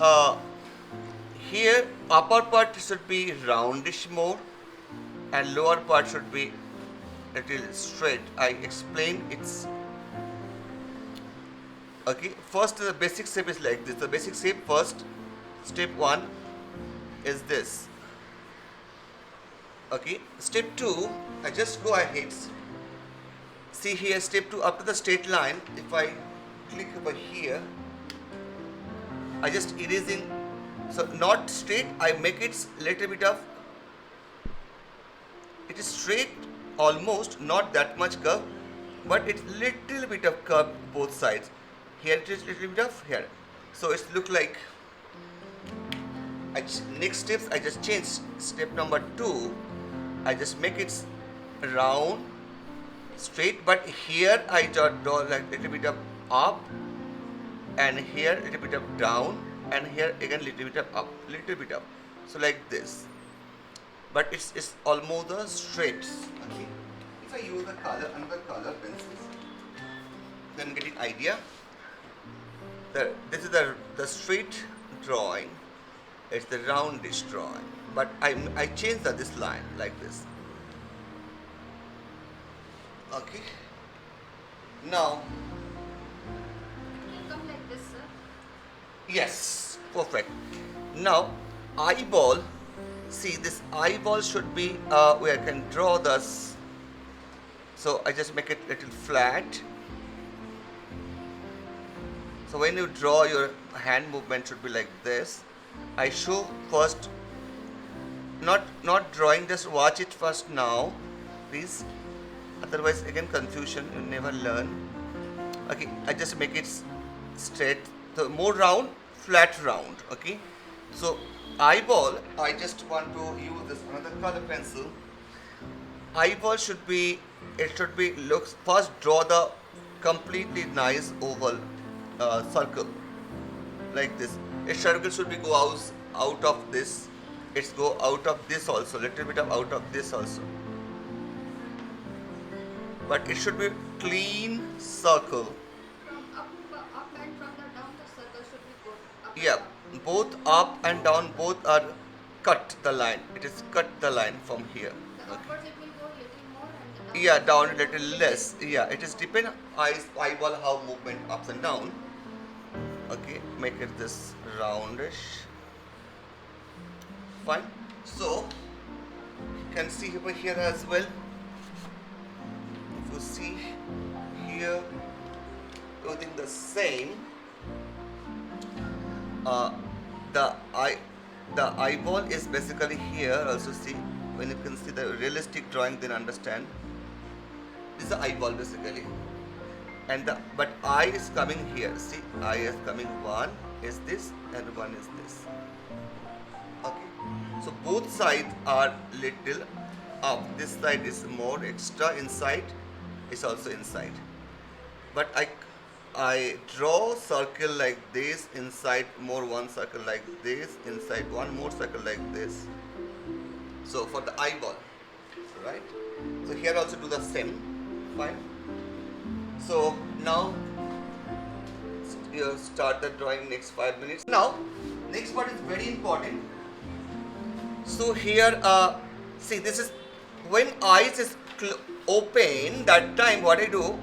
uh, here upper part should be roundish more and lower part should be little straight. I explain it's okay. First the basic shape is like this. The basic shape first, step 1 is this. Okay, step 2, I just go ahead. See here, step 2 up to the straight line. If I click over here, I just erasing. So not straight, I make it little bit of, it is straight almost, not that much curve, but it's little bit of curve both sides. Here it is little bit of here. So it's look like, next steps I just change. Step number 2, I just make it round, straight, but here I draw like little bit of up, and here little bit of down, and here again little bit of up, little bit up. So like this. But it's almost the straight. Okay. If I use the color, another color pencils, then getting idea. This is the straight drawing. It's the roundish drawing. But I change this line like this. Okay. Now. Come like this, sir. Yes, perfect. Now eyeball. See, this eyeball should be where I can draw this. So I just make it little flat. So when you draw, your hand movement should be like this. I show first, not drawing, just watch it first now, please. Otherwise again confusion, you never learn. Okay, I just make it straight, so more round, flat round. Okay, so eyeball, I just want to use this another color pencil. Eyeball should be, it should be looks, first draw the completely nice oval circle like this. A circle should be go out of this. It's go out of this also, little bit of out of this also. But it should be clean circle. From up and from the down, the circle should be good. Up Yeah, and down. both up and down, both are cut the line. It is cut the line from here. The upwards it will go little more and the Yeah, down a downwards little less. Yeah, it is depend eyeball how movement ups and down. Okay, make it this roundish. Fine. So you can see over here as well. If you see here, using the same. The eyeball is basically here. Also see, when you can see the realistic drawing, then understand. This is the eyeball basically, and but eye is coming here. See, eye is coming. One is this, and one is this. Okay, so both sides are little up. This side is more extra inside. Is also inside, but I draw circle like this, inside more one circle like this, inside one more circle like this. So for the eyeball, right? So here also do the same. Fine. So now you start the drawing next 5 minutes. Now next part is very important. So here see, this is when eyes is open, that time what I do,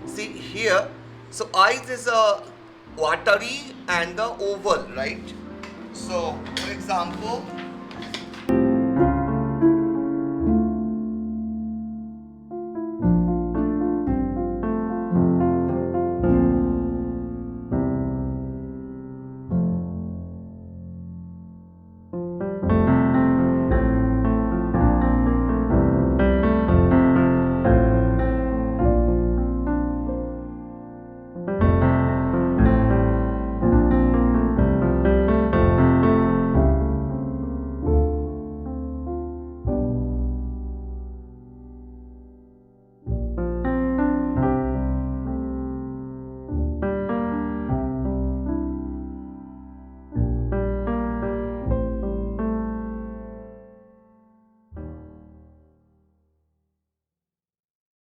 see here, so eyes is a watery and the oval, right? So for example,